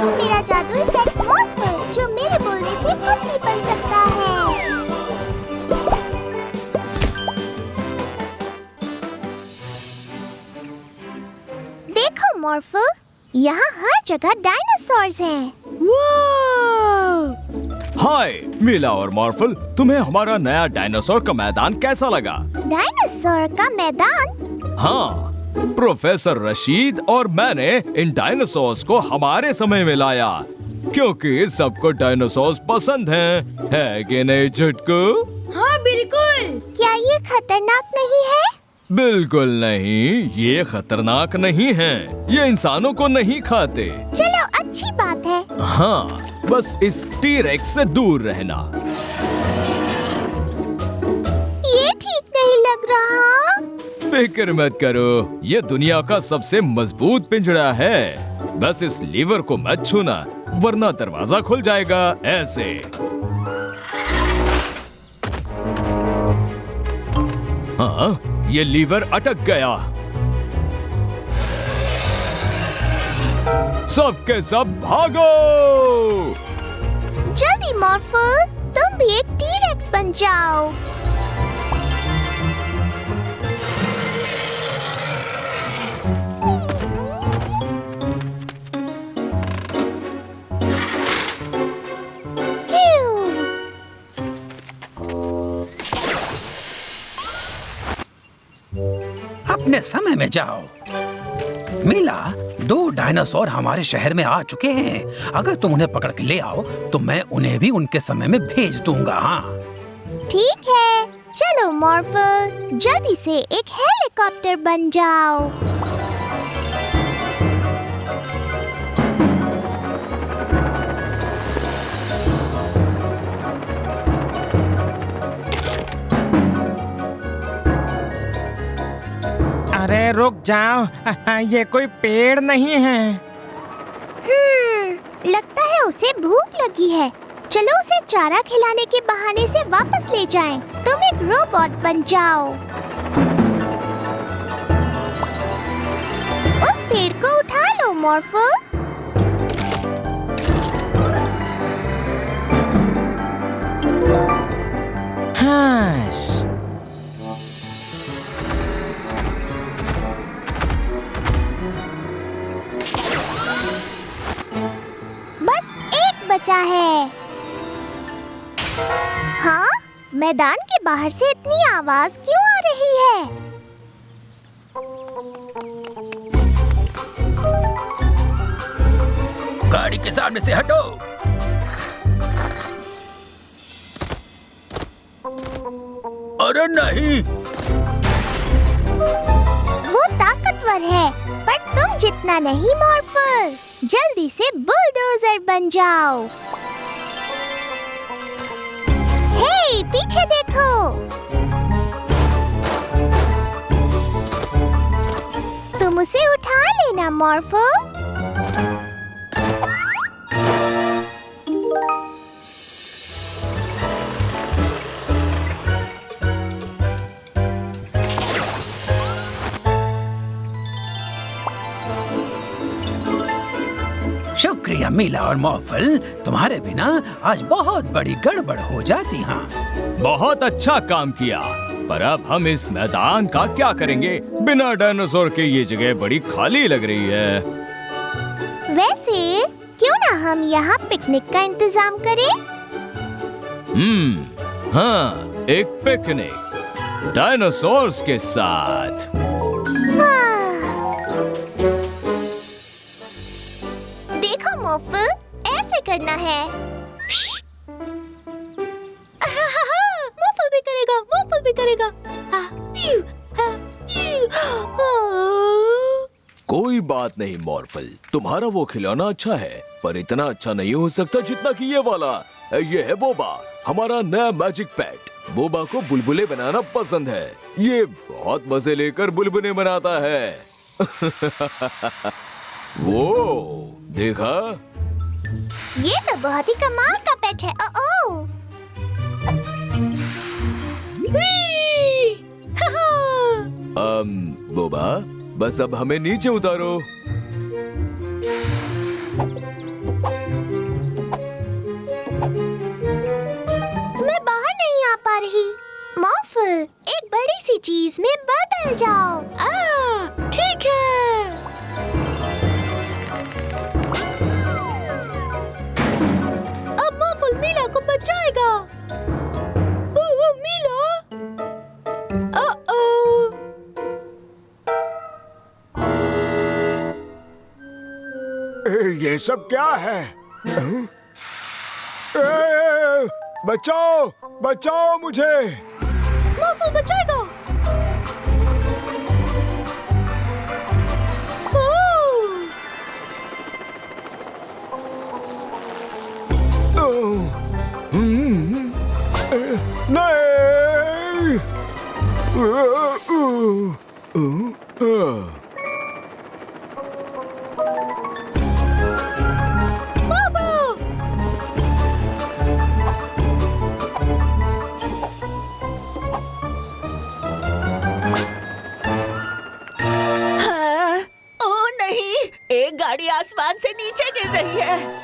मेरा जादुई पेट मॉर्फल जो मेरे बोलने से कुछ भी बन सकता है। देखो मॉर्फल, यहाँ हर जगह डायनासोर्स हैं। हाय मीला और मॉर्फल, तुम्हें हमारा नया डायनासोर का मैदान कैसा लगा? डायनासोर का मैदान? हाँ, प्रोफेसर रशीद और मैंने इन डायनासोर्स को हमारे समय में लाया क्योंकि सबको डायनासोर्स पसंद हैं, है कि नहीं चुटकू? हाँ बिल्कुल। क्या ये खतरनाक नहीं है? बिल्कुल नहीं, ये खतरनाक नहीं है। ये इंसानों को नहीं खाते। चलो अच्छी बात है। हाँ, बस इस टी-रेक्स से दूर रहना। ये ठीक नहीं लग रहा। फिक्र मत करो, ये दुनिया का सबसे मजबूत पिंजरा है। बस इस लीवर को मत छूना, वरना दरवाजा खुल जाएगा। ऐसे हाँ, ये लीवर अटक गया। सबके सब भागो! जल्दी मॉर्फल, तुम भी एक टी-रेक्स बन जाओ। अपने समय में जाओ। मीला, 2 डायनासोर हमारे शहर में आ चुके हैं। अगर तुम उन्हें पकड़ के ले आओ तो मैं उन्हें भी उनके समय में भेज दूंगा। हाँ ठीक है, चलो मॉर्फल, जल्दी से एक हेलीकॉप्टर बन जाओ। अरे रुक जाओ, ये कोई पेड़ नहीं है। लगता है उसे भूख लगी है। चलो उसे चारा खिलाने के बहाने से वापस ले जाएं। तुम एक रोबोट बन जाओ। उस पेड़ को उठा लो मॉर्फल। हाँ, बस एक बचा है। हाँ, मैदान के बाहर से इतनी आवाज क्यों आ रही है? गाड़ी के सामने से हटो। अरे नहीं, वो ताकतवर है, पर तुम जितना नहीं मॉर्फल। जल्दी से बुलडोजर बन जाओ। हे, पीछे देखो। तुम उसे उठा लेना मॉर्फल। शुक्रिया मीला और मॉर्फल, तुम्हारे बिना आज बहुत बड़ी गड़बड़ हो जाती। हाँ, बहुत अच्छा काम किया, पर अब हम इस मैदान का क्या करेंगे? बिना डायनासोर के ये जगह बड़ी खाली लग रही है। वैसे क्यों ना हम यहाँ पिकनिक का इंतजाम करें? हाँ, एक पिकनिक डायनासोर्स के साथ। देखो मॉर्फल, ऐसे करना है। मॉर्फल भी करेगा, मॉर्फल भी करेगा। कोई बात नहीं मॉर्फल, तुम्हारा वो खिलौना अच्छा है, पर इतना अच्छा नहीं हो सकता जितना कि ये वाला। ये है बोबा, हमारा नया मैजिक पेट। बोबा को बुलबुले बनाना पसंद है। ये बहुत मजे लेकर बुलबुले बनाता है। वो देखा? ये तो बहुत ही कमाल का पेट है। ओह, बोबा, बस अब हमें नीचे उतारो। मॉर्फल, एक बड़ी सी चीज में बदल जाओ। ठीक है। अब मॉर्फल मीला को बचाएगा। मीला, ये सब क्या है? बचाओ, बचाओ मुझे। मॉर्फल बचाएगा। नहीं। गाड़ी आसमान से नीचे गिर रही है।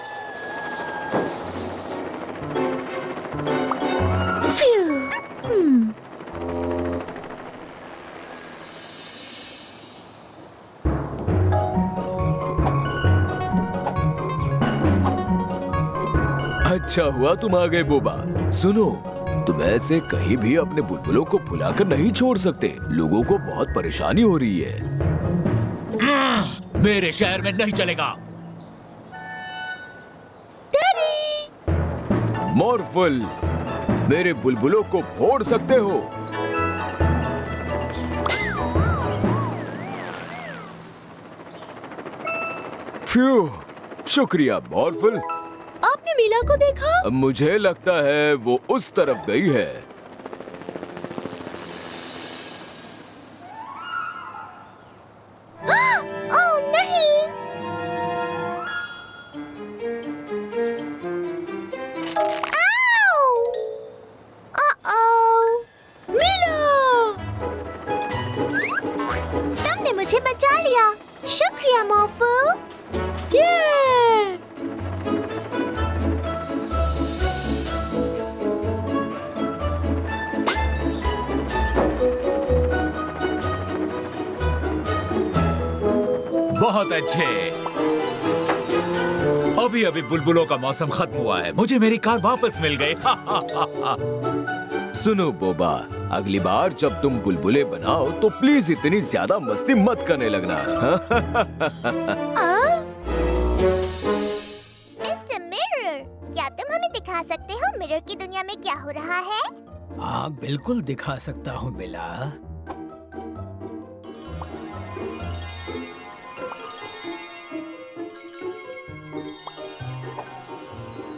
अच्छा हुआ तुम आ गए बोबा। सुनो, तुम ऐसे कहीं भी अपने बुलबुलों को भुलाकर नहीं छोड़ सकते। लोगों को बहुत परेशानी हो रही है। मेरे शहर में नहीं चलेगा। मॉर्फल, मेरे बुलबुलों को फोड़ सकते हो। फ्यू, शुक्रिया मॉर्फल। आपने मीला को देखा? मुझे लगता है वो उस तरफ गई है। बचा लिया। शुक्रिया मॉर्फल। बहुत अच्छे। अभी अभी बुलबुलों का मौसम खत्म हुआ है। मुझे मेरी कार वापस मिल गई। सुनो बोबा, अगली बार जब तुम बुलबुले बनाओ तो प्लीज इतनी ज्यादा मस्ती मत करने लगना। मिस्टर मिरर, क्या तुम हमें दिखा सकते हो मिरर की दुनिया में क्या हो रहा है? हाँ, बिल्कुल दिखा सकता हूँ मिला।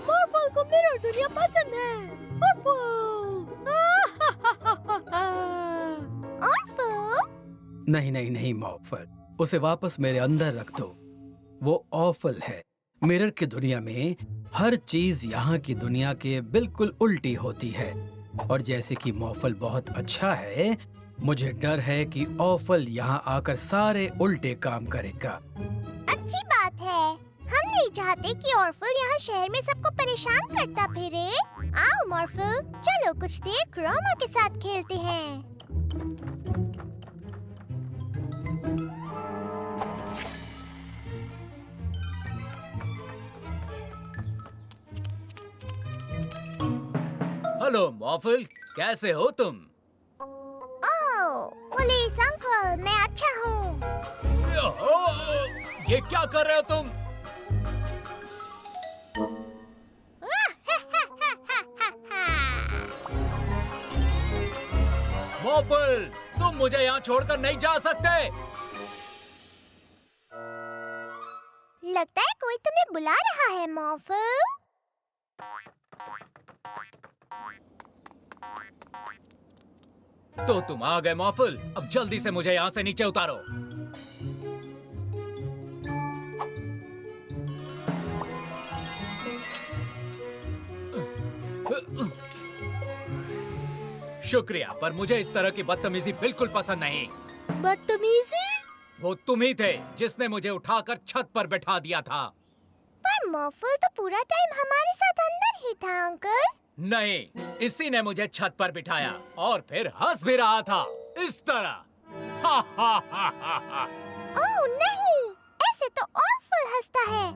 मॉर्फल को मिरर दुनिया पसंद है। नहीं नहीं नहीं मॉर्फल, उसे वापस मेरे अंदर रख दो। वो ऑफल है। मिरर की दुनिया में हर चीज यहाँ की दुनिया के बिल्कुल उल्टी होती है। और जैसे कि मॉर्फल बहुत अच्छा है, मुझे डर है कि ऑफल यहाँ आकर सारे उल्टे काम करेगा। अच्छी बात है। हम नहीं चाहते कि ऑर्फल यहाँ शहर में सबको परेशान करता फिरे। आओ मॉर्फल, चलो कुछ देर क्रोमा के साथ खेलते हैं। हेलो मॉर्फल, कैसे हो तुम? ओह, पुलिस अंकल, मैं अच्छा हूँ। ये क्या कर रहे हो तुम? मॉर्फल, तुम मुझे यहाँ छोड़कर नहीं जा सकते। लगता है कोई तुम्हें बुला रहा है मॉर्फल। तो तुम आ गए मॉर्फल। अब जल्दी से मुझे यहाँ से नीचे उतारो। शुक्रिया, पर मुझे इस तरह की बदतमीजी बिल्कुल पसंद नहीं। बदतमीजी? वो तुम ही थे जिसने मुझे उठाकर छत पर बैठा दिया था। पर मॉर्फल तो पूरा टाइम हमारे साथ अंदर ही था अंकल। नहीं, इसी ने मुझे छत पर बिठाया और फिर हंस भी रहा था इस तरह। हा हा हा हा हा। ओह नहीं, ऐसे तो ऑर्फल हंसता है।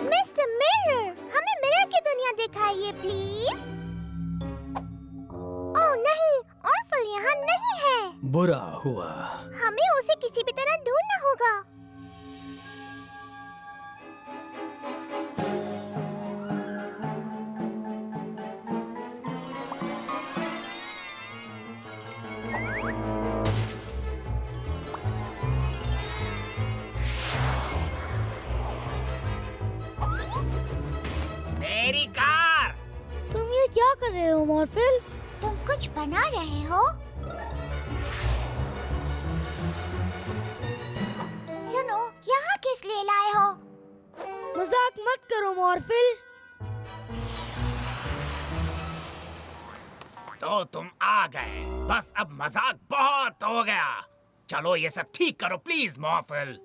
मिस्टर मिरर, हमें मिरर की दुनिया दिखाइए प्लीज। ओह नहीं, ऑर्फल यहाँ नहीं है। बुरा हुआ। हमें उसे किसी भी तरह ढूंढना होगा। मेरी कार। तुम ये क्या कर रहे हो मॉर्फल? तुम कुछ बना रहे हो? सुनो, यहाँ किस लिए लाए हो? मजाक मत करो मॉर्फल। तो तुम आ गए, बस अब मजाक बहुत हो गया। चलो ये सब ठीक करो प्लीज मॉर्फल।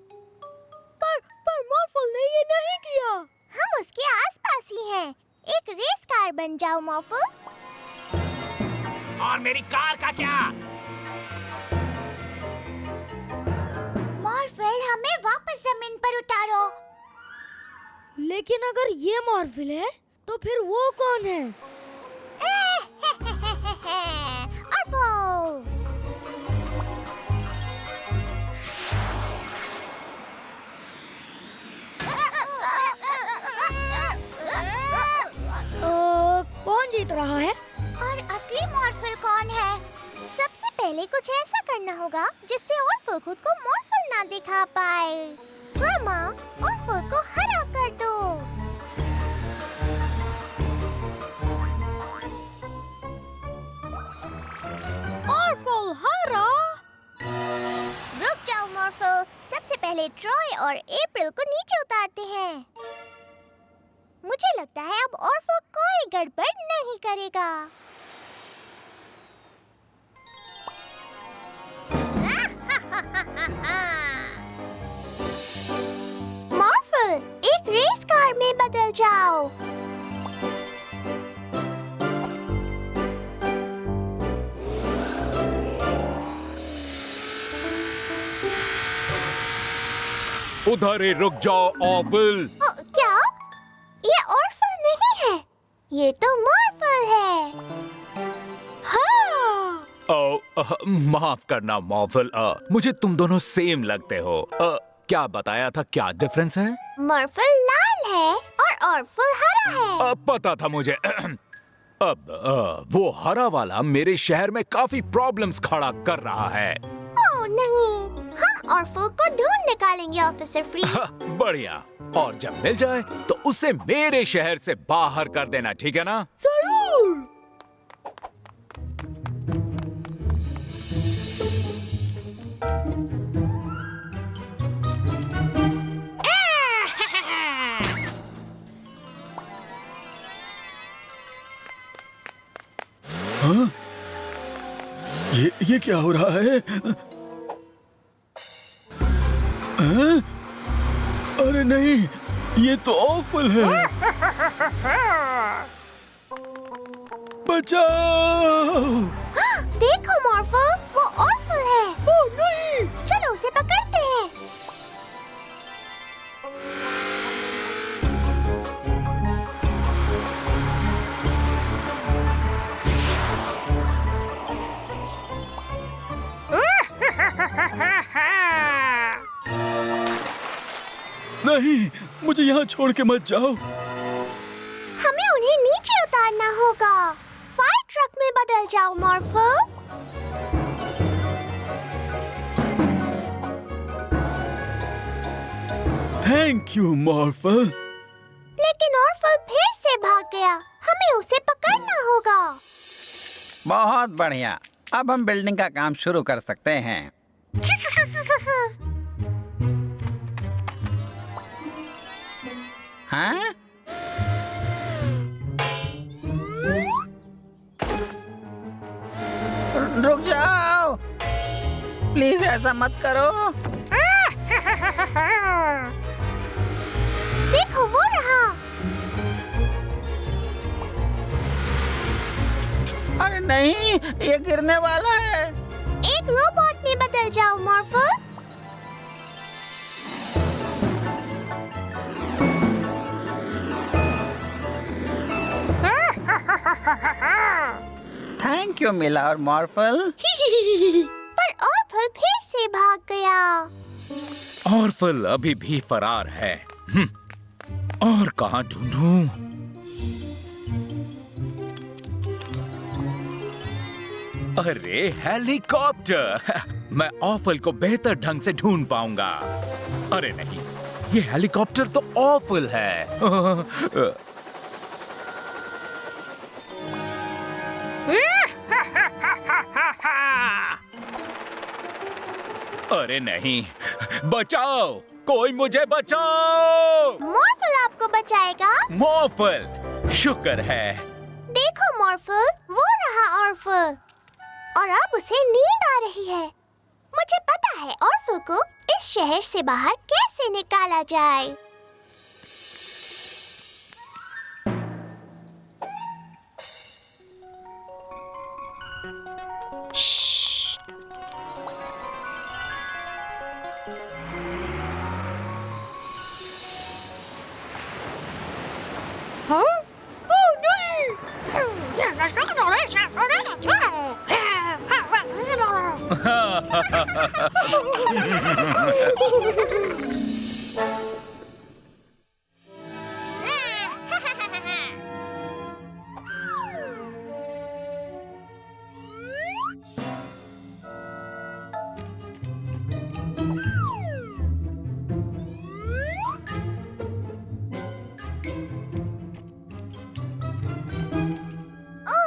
पर मॉर्फल ने ये नहीं किया। हम उसके आसपास ही हैं। एक रेस कार बन जाओ मॉर्फल। और मेरी कार का क्या? मॉर्फल, हमें वापस जमीन पर उतारो। लेकिन अगर ये मॉर्फल है तो फिर वो कौन है? ऑर्फल। कौन जीत रहा है? और असली मॉर्फल कौन है? सबसे पहले कुछ ऐसा करना होगा जिससे ऑर्फल खुद को मॉर्फल ना दिखा पाए। क्रोमा, ऑर्फल को हरा कर दो। ऑर्फल हरा। रुक जाओ मॉर्फल, सबसे पहले ट्रॉय और अप्रैल को नीचे उतारते हैं। मुझे लगता है अब ऑर्फल कोई गड़बड़ नहीं करेगा। मॉर्फल, एक रेस कार में बदल जाओ। उधर ही रुक जाओ ऑर्फल। क्या? ये ऑर्फल नहीं है, ये तो मॉर्फल है। हाँ। माफ करना मॉर्फल, मुझे तुम दोनों सेम लगते हो। क्या बताया था, क्या डिफरेंस है? मॉर्फल लाल है और ऑर्फल हरा है। पता था मुझे। अब वो हरा वाला मेरे शहर में काफी प्रॉब्लम्स खड़ा कर रहा है। ओह नहीं, हम ऑर्फल को ढूंढ निकालेंगे ऑफिसर फ्रीज। बढ़िया, और जब मिल जाए तो उसे मेरे शहर से बाहर कर देना, ठीक है ना? जरूर। हाँ? ये क्या हो रहा है? हाँ? अरे नहीं, ये तो ऑफल है। बचाओ! देखो मॉर्फल, वो ऑर्फल है। ओह नहीं। चलो उसे पकड़ते हैं। नहीं, मुझे यहाँ छोड़ के मत जाओ। हमें उन्हें नीचे उतारना होगा। फायर ट्रक में बदल जाओ मॉर्फल। Thank you मॉर्फल। लेकिन ऑर्फल फिर से भाग गया। हमें उसे पकड़ना होगा। बहुत बढ़िया, अब हम बिल्डिंग का काम शुरू कर सकते हैं। हाँ? रुक जाओ, प्लीज ऐसा मत करो। देखो वो रहा। नहीं, ये गिरने वाला है। एक रोबोट में बदल जाओ मॉर्फल। थैंक यू मिला और मॉर्फल। पर ऑर्फल फिर से भाग गया। ऑर्फल अभी भी फरार है। और कहाँ ढूंढूं? अरे हेलीकॉप्टर! मैं ऑर्फल को बेहतर ढंग से ढूंढ पाऊंगा। अरे नहीं, ये हेलीकॉप्टर तो ऑर्फल है। अरे नहीं, बचाओ, कोई मुझे बचाओ। मॉर्फल आपको बचाएगा। मॉर्फल, शुक्र है। देखो मॉर्फल, वो रहा ऑर्फल, और अब उसे नींद आ रही है। मुझे पता है ऑर्फल को इस शहर से बाहर कैसे निकाला जाए। हाँ? ओह नहीं! ओह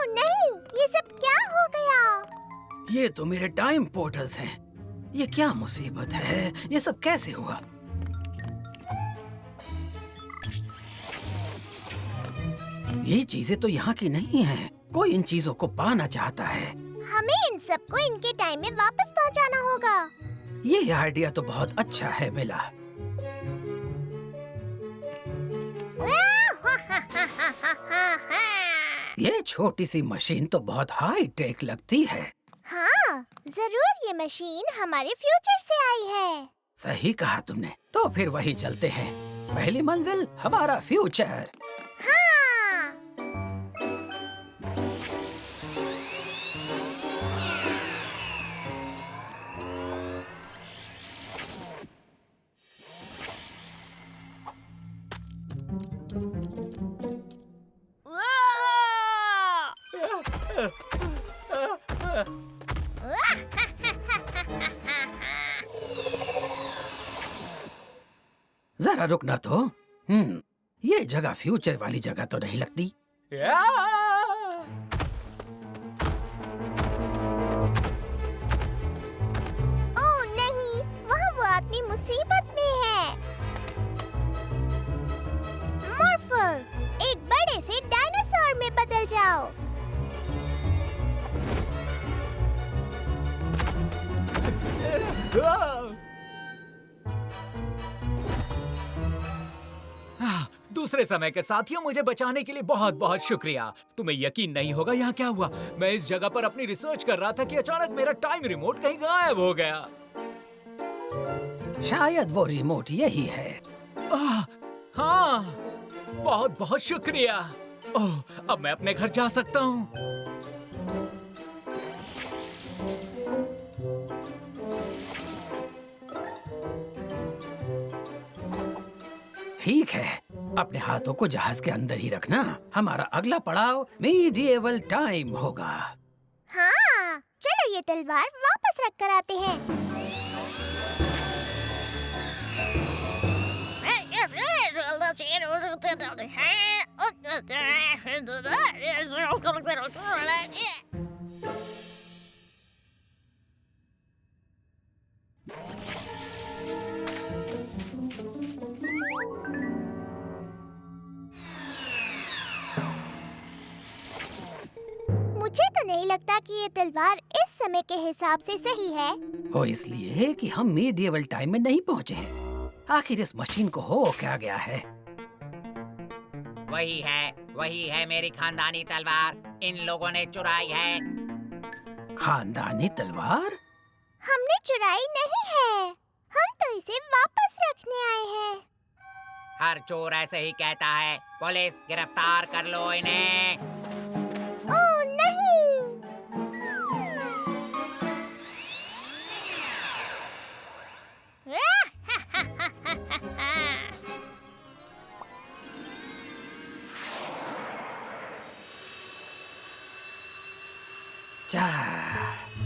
नहीं, ये सब क्या हो गया? ये तो मेरे टाइम पोर्टल्स हैं। ये क्या मुसीबत है? ये सब कैसे हुआ? ये चीजें तो यहाँ की नहीं हैं। कोई इन चीजों को पाना चाहता है। हमें इन सबको इनके टाइम में वापस पहुंचाना होगा। ये आइडिया तो बहुत अच्छा है मिला। ये छोटी सी मशीन तो बहुत हाई टेक लगती है। हाँ, जरूर ये मशीन हमारे फ्यूचर से आई है। सही कहा तुमने। तो फिर वही चलते हैं। पहली मंजिल हमारा फ्यूचर। हाँ। जरा रुकना तो। ये जगह फ्यूचर वाली जगह तो नहीं लगती। ओह नहीं, वहाँ वो आदमी मुसीबत में है। मॉर्फल, एक बड़े से डायनासोर में बदल जाओ। दूसरे समय के साथियों, मुझे बचाने के लिए बहुत बहुत शुक्रिया। तुम्हें यकीन नहीं होगा यहाँ क्या हुआ। मैं इस जगह पर अपनी रिसर्च कर रहा था कि अचानक मेरा टाइम रिमोट कहीं गायब हो गया। शायद वो रिमोट यही है। हाँ, बहुत बहुत शुक्रिया। ओह, अब मैं अपने घर जा सकता हूँ। ठीक है, अपने हाथों को जहाज के अंदर ही रखना। हमारा अगला पड़ाव मीडिएवल टाइम होगा। हाँ, चलो ये तलवार वापस रख कर आते हैं। मुझे तो नहीं लगता कि ये तलवार इस समय के हिसाब से सही है। वो इसलिए कि हम मीडिएवल टाइम में नहीं पहुँचे हैं। आखिर इस मशीन को हो क्या गया है? वही है मेरी खानदानी तलवार। इन लोगों ने चुराई है। खानदानी तलवार? हमने चुराई नहीं है, हम तो इसे वापस रखने आए हैं। हर चोर ऐसे ही कहता है। पुलिस, गिरफ्तार कर लो इन्हें। ओह नहीं!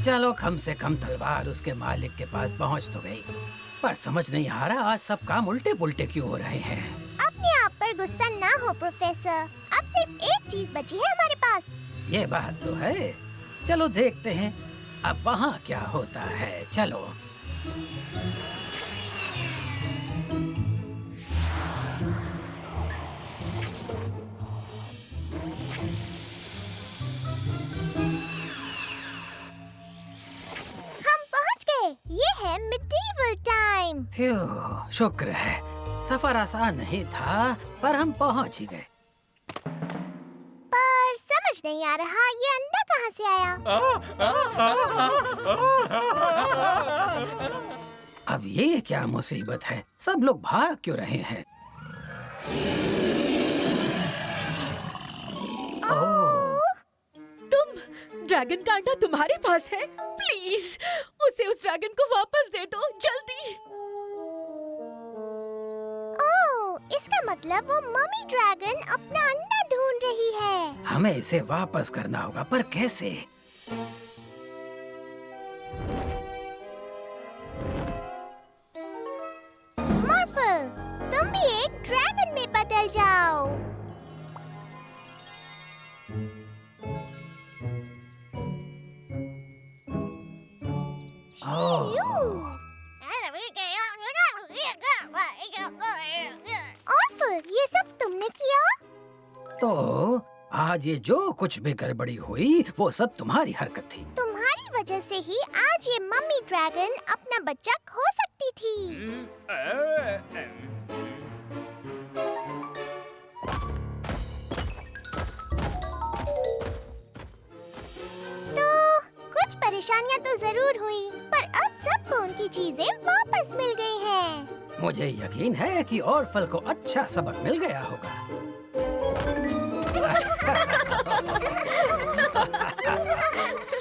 चलो कम से कम तलवार उसके मालिक के पास पहुंच तो गई, पर समझ नहीं आ रहा आज सब काम उल्टे पुल्टे क्यों हो रहे हैं। अपने आप पर गुस्सा ना हो प्रोफेसर, अब सिर्फ एक चीज बची है हमारे पास। ये बात तो है। चलो देखते हैं अब वहाँ क्या होता है। चलो। ये है मिडीवल टाइम। शुक्र है, सफर आसान नहीं था पर हम पहुंच ही गए। पर समझ नहीं आ रहा ये अंडा कहाँ से आया। अब ये क्या मुसीबत है, सब लोग भाग क्यों रहे हैं? ड्रैगन का अंडा तुम्हारे पास है? प्लीज उसे उस ड्रैगन को वापस दे दो, जल्दी। ओह, इसका मतलब वो मम्मी ड्रैगन अपना अंडा ढूंढ रही है। हमें इसे वापस करना होगा, पर कैसे? मॉर्फल, तुम भी एक ड्रैगन में बदल जाओ। ये सब तुमने किया? तो आज ये जो कुछ भी गड़बड़ी हुई वो सब तुम्हारी हरकत थी। तुम्हारी वजह से ही आज ये मम्मी ड्रैगन अपना बच्चा खो सकती थी। तो कुछ परेशानियां तो जरूर हुई, पर अब सबको उनकी चीजें वापस मिल गई हैं। मुझे यकीन है कि ऑर्फल को अच्छा सबक मिल गया होगा।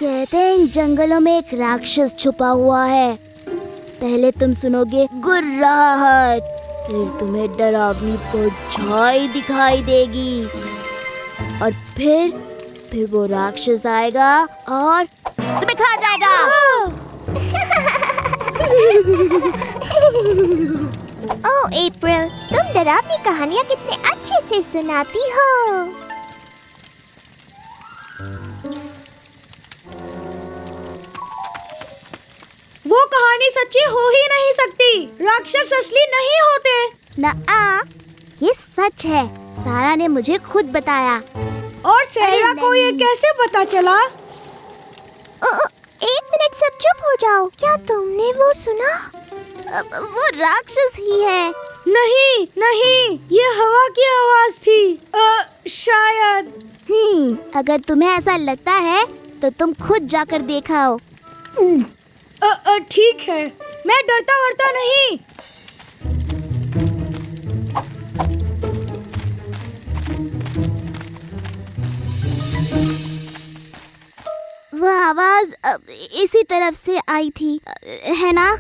कहते हैं जंगलों में एक राक्षस छुपा हुआ है। पहले तुम सुनोगे गुर्राहट, फिर तुम्हें डरावनी परछाई दिखाई देगी, और फिर वो राक्षस आएगा और तुम्हें खा जाएगा। ओह अप्रैल, तुम डरावनी कहानियाँ कितने अच्छे से सुनाती हो। वो कहानी सच्ची हो ही नहीं सकती। राक्षस असली नहीं होते। ना, ये सच है। सारा ने मुझे खुद बताया। और सहरा को ये कैसे पता चला? एक मिनट, सब चुप हो जाओ। क्या तुमने वो सुना? वो राक्षस ही है। नहीं, ये हवा की आवाज थी। शायद। अगर तुम्हें ऐसा लगता है तो तुम खुद जाकर देखा हो। ठीक है, मैं डरता वरता नहीं। वो आवाज इसी तरफ से आई थी, है ना?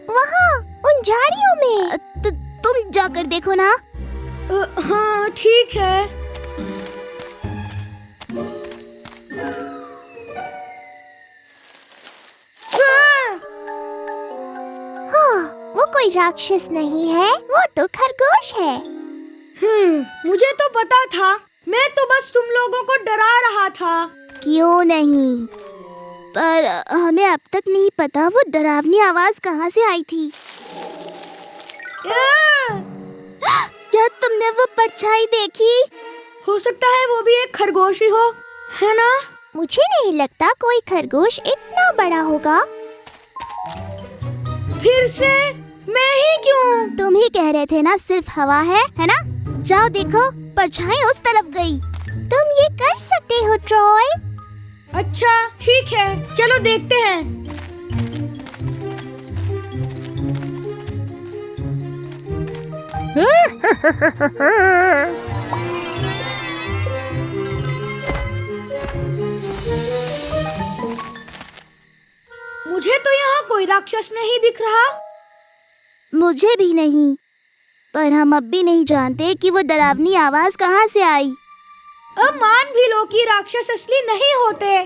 वहाँ उन झाड़ियों में। तुम जाकर देखो ना। हाँ ठीक है। वो कोई राक्षस नहीं है, वो तो खरगोश है। मुझे तो पता था। मैं तो बस तुम लोगों को डरा रहा था। क्यों नहीं, पर हमें अब तक नहीं पता वो डरावनी आवाज कहाँ से आई थी। क्या तुमने वो परछाई देखी? हो सकता है वो भी एक खरगोश ही हो, है ना? मुझे नहीं लगता कोई खरगोश इतना बड़ा होगा। फिर से मैं ही क्यों? तुम ही कह रहे थे ना सिर्फ हवा है ना? जाओ देखो, परछाई उस तरफ गई। तुम ये कर सकते हो ट्रॉय। अच्छा ठीक है, चलो देखते हैं। मुझे तो यहाँ कोई राक्षस नहीं दिख रहा। मुझे भी नहीं, पर हम अब भी नहीं जानते कि वो डरावनी आवाज कहाँ से आई। अब मान भी लो कि राक्षस असली नहीं होते।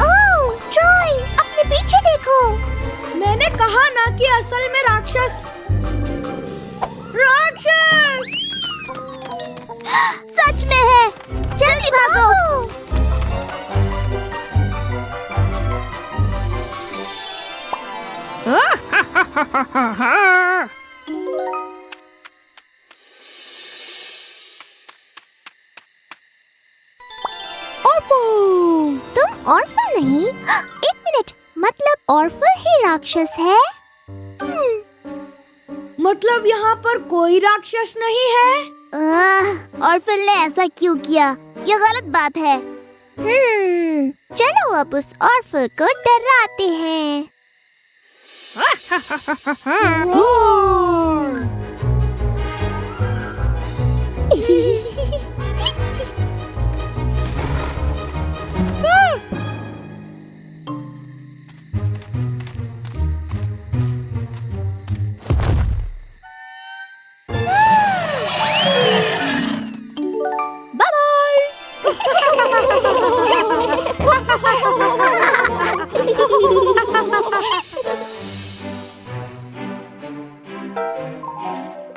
ओह ट्रॉय, अपने पीछे देखो। मैंने कहा ना कि असल में राक्षस सच में है। जल्दी भागो। ऑर्फल, तुम ऑर्फल नहीं? एक मिनट, मतलब ऑर्फल ही राक्षस है? मतलब यहाँ पर कोई राक्षस नहीं है? ऑर्फल ने ऐसा क्यों किया? ये गलत बात है। चलो अब उस ऑर्फल को डराते हैं।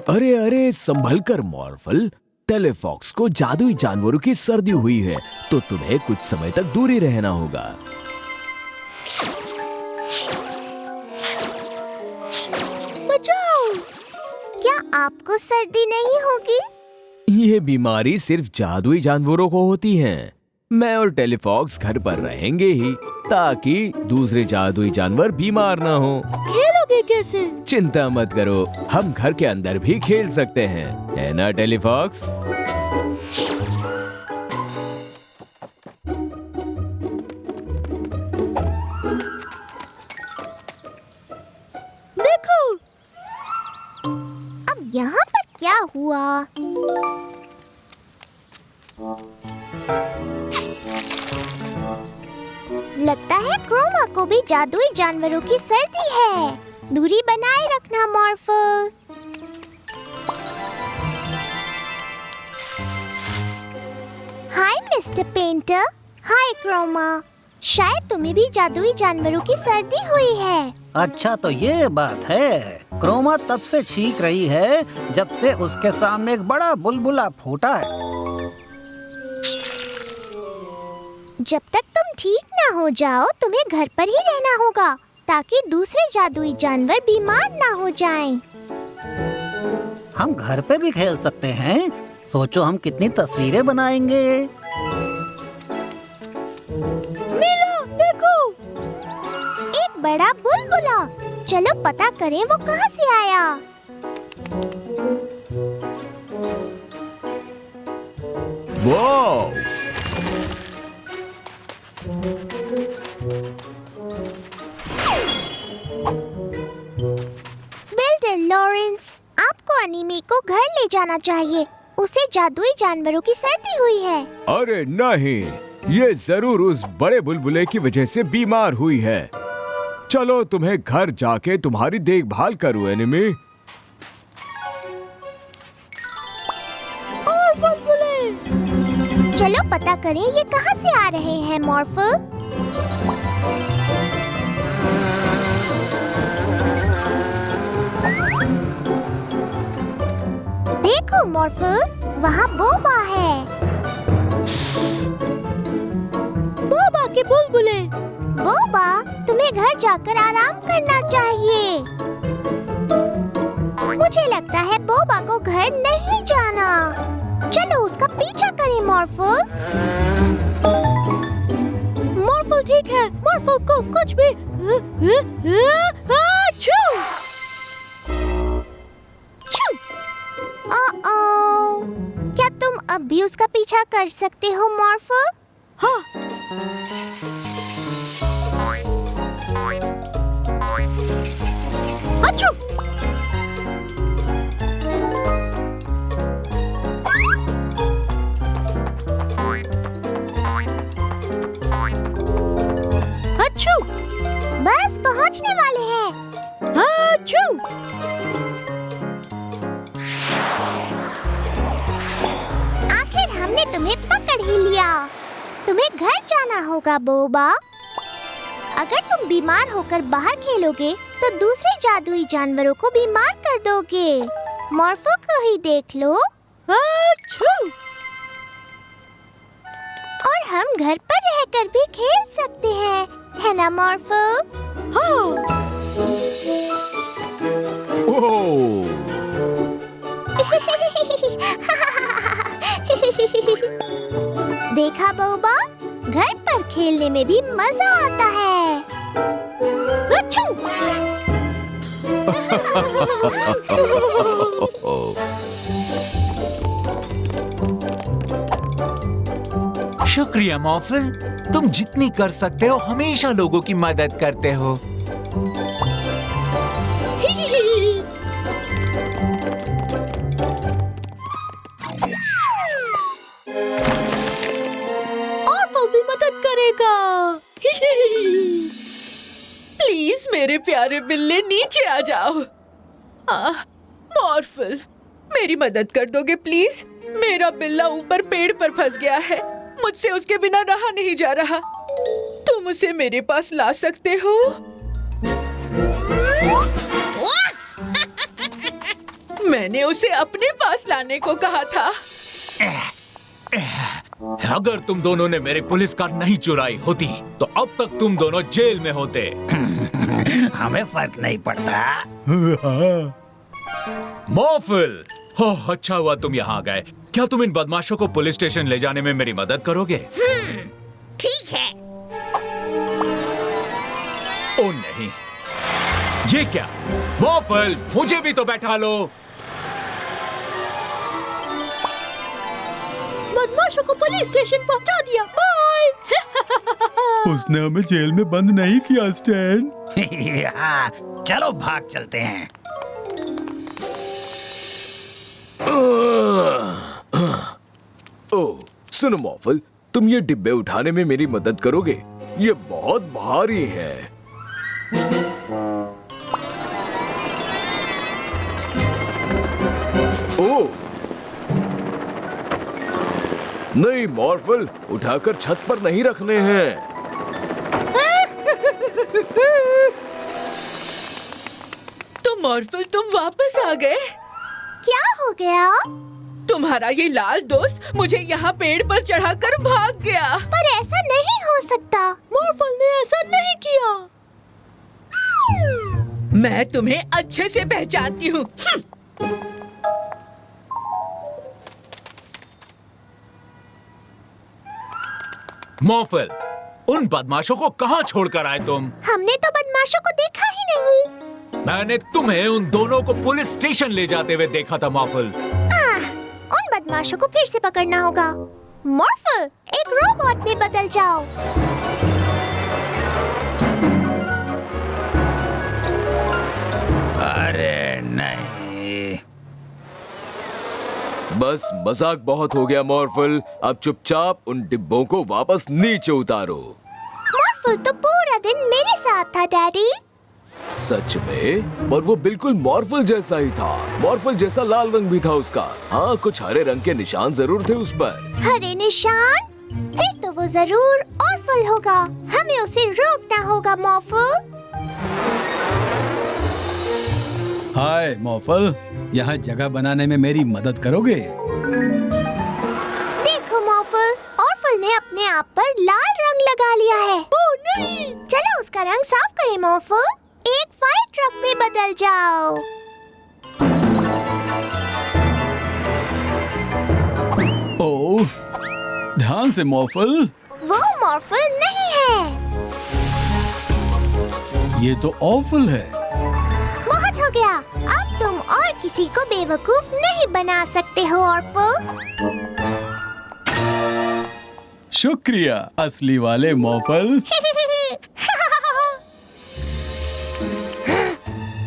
अरे अरे संभल कर मॉर्फल, टेलेफॉक्स को जादुई जानवरों की सर्दी हुई है, तो तुम्हें कुछ समय तक दूरी रहना होगा। बचाओ! क्या आपको सर्दी नहीं होगी? ये बीमारी सिर्फ जादुई जानवरों को होती है। मैं और टेलीफॉक्स घर पर रहेंगे ही, ताकि दूसरे जादुई जानवर बीमार ना हो। खेलोगे कैसे? चिंता मत करो, हम घर के अंदर भी खेल सकते हैं, है ना टेलीफॉक्स? देखो, अब यहाँ पर क्या हुआ? लगता है क्रोमा को भी जादुई जानवरों की सर्दी है। दूरी बनाए रखना Morphle. Hi mister painter. Hi Chroma. शायद तुम्हें भी जादुई जानवरों की सर्दी हुई है। अच्छा तो ये बात है। क्रोमा तब से छींक रही है जब से उसके सामने एक बड़ा बुलबुला फूटा है। जब तक तुम ठीक ना हो जाओ, तुम्हें घर पर ही रहना होगा, ताकि दूसरे जादुई जानवर बीमार ना हो जाएं। हम घर पे भी खेल सकते हैं। सोचो हम कितनी तस्वीरें बनाएंगे। मिलो, देखो, एक बड़ा बुलबुला। चलो पता करें वो कहाँ से आया। वाह! बिल्डर लॉरेंस, आपको अनीमी को घर ले जाना चाहिए। उसे जादुई जानवरों की सर्दी हुई है। अरे नहीं, ये जरूर उस बड़े बुलबुले की वजह से बीमार हुई है। चलो तुम्हें घर जाके तुम्हारी देखभाल करूं एनिमी। और बुलबुले, चलो पता करें ये कहाँ से आ रहे हैं मॉर्फल। देखो मॉर्फल, वहाँ बोबा है। बोबा के बुलबुले। बोबा, तुम्हें घर जाकर आराम करना चाहिए। मुझे लगता है बोबा को घर नहीं जाना। चलो उसका पीछा करें मॉर्फल। मॉर्फल ठीक है, मॉर्फल को कुछ भी छू। अब भी उसका पीछा कर सकते हो मॉर्फो। हाँ। अच्छू। अच्छू। बस पहुंचने वाले हैं। अच्छू। आखिर हमने तुम्हें पकड़ ही लिया। तुम्हें घर जाना होगा बोबा। अगर तुम बीमार होकर बाहर खेलोगे तो दूसरे जादुई जानवरों को बीमार कर दोगे। मॉर्फो को ही देख लो। अच्छू। और हम घर पर रहकर भी खेल सकते हैं, है ना मॉर्फो? हाँ। देखा बोबा, घर पर खेलने में भी मजा आता है। अच्छू। शुक्रिया मॉर्फल, तुम जितनी कर सकते हो हमेशा लोगों की मदद करते हो। ऑर्फल भी मदद करेगा। प्लीज मेरे प्यारे बिल्ले नीचे आ जाओ। मॉर्फल, मेरी मदद कर दोगे प्लीज? मेरा बिल्ला ऊपर पेड़ पर फंस गया है। मुझसे उसके बिना रहा नहीं जा रहा। तुम उसे मेरे पास ला सकते हो? मैंने उसे अपने पास लाने को कहा था। अगर तुम दोनों ने मेरी पुलिस कार नहीं चुराई होती तो अब तक तुम दोनों जेल में होते। हमें फर्क नहीं पड़ता। मॉर्फल, ओह अच्छा हुआ तुम यहाँ आ गए। क्या तुम इन बदमाशों को पुलिस स्टेशन ले जाने में मेरी मदद करोगे? ठीक है। ओ नहीं, ये क्या? मॉर्फल, मुझे भी तो बैठा लो। बदमाशों को पुलिस स्टेशन पहुंचा दिया। बाय। उसने हमें जेल में बंद नहीं किया स्टैन। चलो भाग चलते हैं। ओह, सुनो मॉर्फल, तुम ये डिब्बे उठाने में मेरी मदद करोगे? ये बहुत भारी है। ओह नहीं मॉर्फल, उठाकर छत पर नहीं रखने हैं। तो मॉर्फल, तुम वापस आ गए? क्या हो गया? तुम्हारा ये लाल दोस्त मुझे यहाँ पेड़ पर चढ़ाकर भाग गया। पर ऐसा नहीं हो सकता। मॉर्फल ने ऐसा नहीं किया। मैं तुम्हें अच्छे से पहचानती हूँ। मॉर्फल, उन बदमाशों को कहाँ छोड़कर आए तुम? हमने तो बदमाशों को देखा ही नहीं। मैंने तुम्हें उन दोनों को पुलिस स्टेशन ले जाते हुए देखा था मॉर्फल। उन बदमाशों को फिर से पकड़ना होगा। मॉर्फल, एक रोबोट में बदल जाओ। अरे नहीं। बस मजाक बहुत हो गया मॉर्फल, अब चुपचाप उन डिब्बों को वापस नीचे उतारो। मॉर्फल तो पूरा दिन मेरे साथ था डैडी। सच में? पर वो बिल्कुल मॉर्फल जैसा ही था। मॉर्फल जैसा लाल रंग भी था उसका। हाँ, कुछ हरे रंग के निशान जरूर थे उस पर। हरे निशान? फिर तो वो जरूर ऑर्फल होगा। हमें उसे रोकना होगा मॉर्फल। हाय मॉर्फल, यहाँ जगह बनाने में मेरी मदद करोगे? देखो मॉर्फल, ऑर्फल ने अपने आप पर लाल रंग लगा लिया है। ओह नहीं! चलो उसका रंग साफ करें मॉर्फल। एक फायर ट्रक में बदल जाओ। ओह, ध्यान से मॉर्फल। वो मॉर्फल नहीं है। ये तो ऑफल है। बहुत हो गया। अब तुम और किसी को बेवकूफ नहीं बना सकते हो ऑर्फल। शुक्रिया असली वाले मॉफल।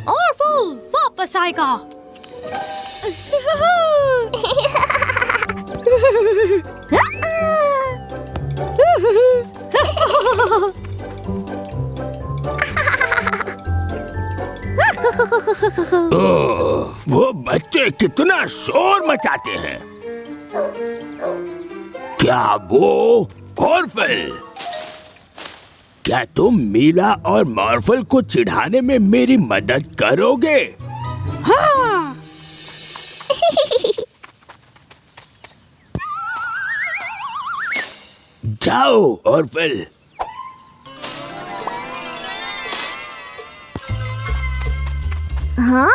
ऑर्फल वापस आएगा। वो बच्चे कितना शोर मचाते हैं। क्या वो ऑर्फल? क्या तुम मीला और मॉर्फल को चिढ़ाने में मेरी मदद करोगे? हाँ। जाओ ऑर्फल। हाँ?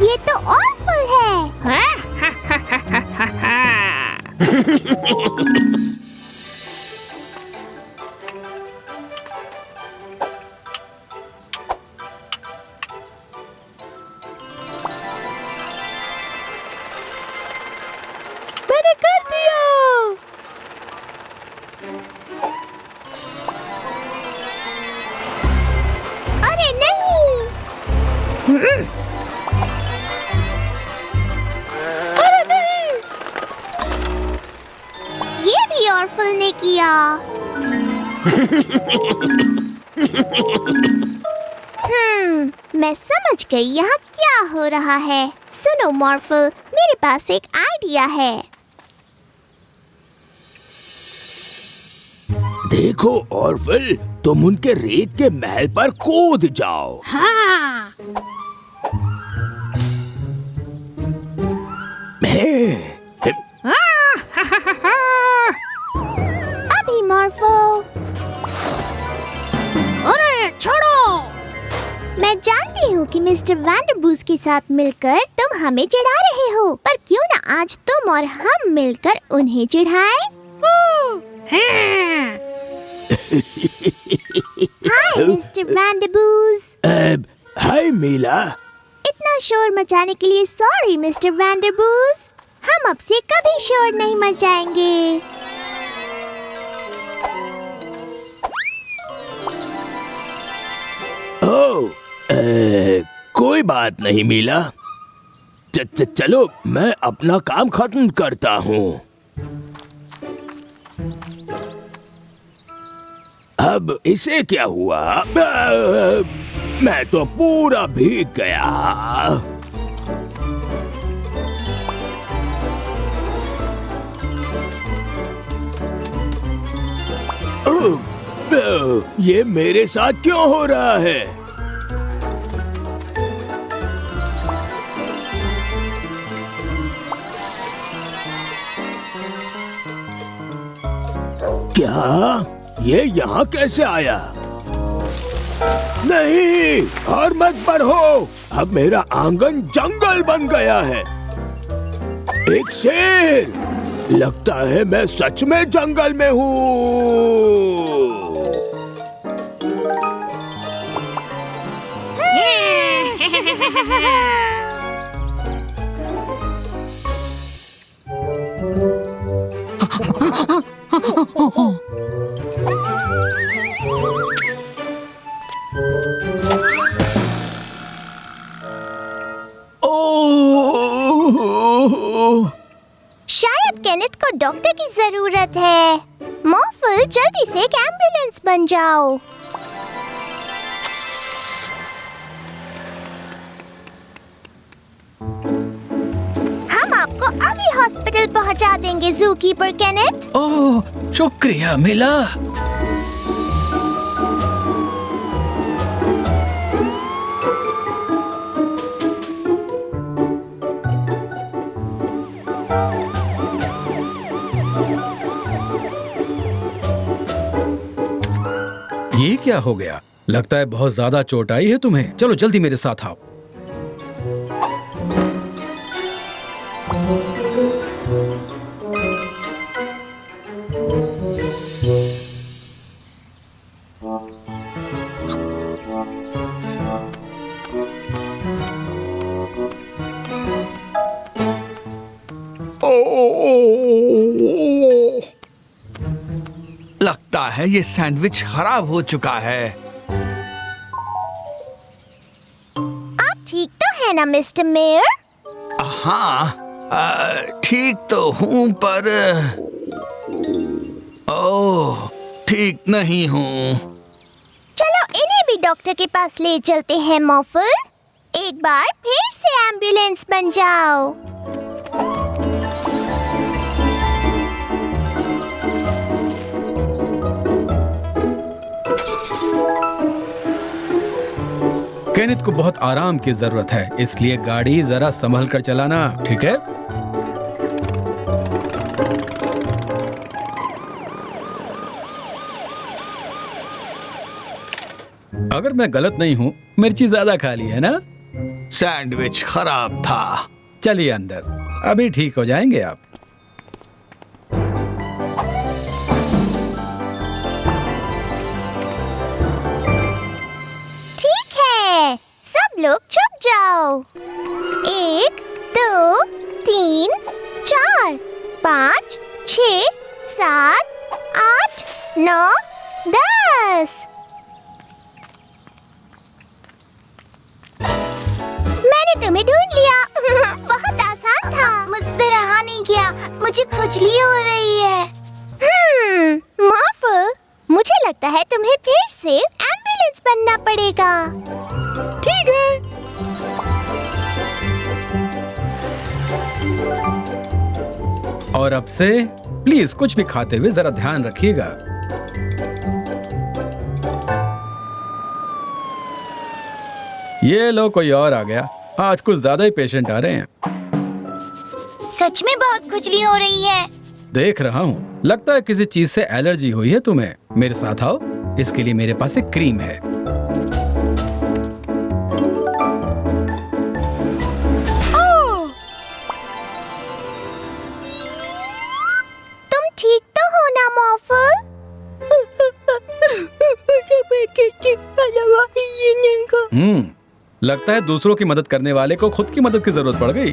ये तो ऑर्फल है। मैंने कर दिया। अरे नहीं। अरे नहीं। ये भी ऑर्फल ने किया। मैं समझ गई यहाँ क्या हो रहा है। सुनो मॉर्फल, मेरे पास एक आइडिया है। देखो ऑर्फल, तुम उनके रेत के महल पर कूद जाओ। हाँ। अभी मॉर्फल। अरे छोड़ो। मैं जानती हूँ कि मिस्टर वैंडरबूस के साथ मिलकर तुम हमें चिढ़ा रहे हो, पर क्यों ना आज तुम और हम मिलकर उन्हें चिढ़ाएं? हाय मिस्टर वैंडरबूस। हाय मीला। इतना शोर मचाने के लिए सॉरी मिस्टर वैंडरबूस। हम अब से कभी शोर नहीं मचाएंगे। ओह, कोई बात नहीं मीला। चलो मैं अपना काम खत्म करता हूँ। अब इसे क्या हुआ? मैं तो पूरा भीग गया। ये मेरे साथ क्यों हो रहा है? क्या? ये यहाँ कैसे आया? नहीं, और मत बढ़ो। अब मेरा आंगन जंगल बन गया है। एक शेर। लगता है मैं सच में जंगल में हूँ। शायद केनेथ को डॉक्टर की जरूरत है। मॉर्फल, जल्दी से एक एम्बुलेंस बन जाओ। हम आपको अभी हॉस्पिटल पहुंचा देंगे ज़ूकीपर केनेथ। ओह, शुक्रिया मिला। ये क्या हो गया? लगता है बहुत ज्यादा चोट आई है तुम्हें। चलो जल्दी मेरे साथ आओ। लगता है ये सैंडविच खराब हो चुका है। आप ठीक तो है ना मिस्टर मेयर? हाँ, ठीक तो हूँ पर ओह, ठीक नहीं हूँ। चलो इन्हें भी डॉक्टर के पास ले चलते हैं मॉर्फल। एक बार फिर से एम्बुलेंस बन जाओ। केनेथ को बहुत आराम की जरूरत है, इसलिए गाड़ी जरा संभल कर चलाना, ठीक है? अगर मैं गलत नहीं हूँ, मिर्ची ज्यादा खा ली है ना? सैंडविच खराब था। चलिए अंदर, अभी ठीक हो जाएंगे आप। ठीक है, सब लोग छुप जाओ। 1 2 3 4 5 6 7 8 9 10। मैंने तुम्हें ढूंढ लिया। बहुत आसान था। मुझसे रहा नहीं गया, मुझे खुजली हो रही है। मॉर्फल, मुझे लगता है तुम्हें फिर से एम्बुलेंस बनना पड़ेगा। ठीक है। और अब से प्लीज कुछ भी खाते हुए जरा ध्यान रखिएगा। ये लो, कोई और आ गया। आज कुछ ज्यादा ही पेशेंट आ रहे हैं। सच में बहुत खुजली हो रही है। देख रहा हूँ, लगता है किसी चीज से एलर्जी हुई है तुम्हें। मेरे साथ आओ, इसके लिए मेरे पास एक क्रीम है। तुम ठीक तो हो ना मॉर्फल? लगता है दूसरों की मदद करने वाले को खुद की मदद की जरूरत पड़ गई।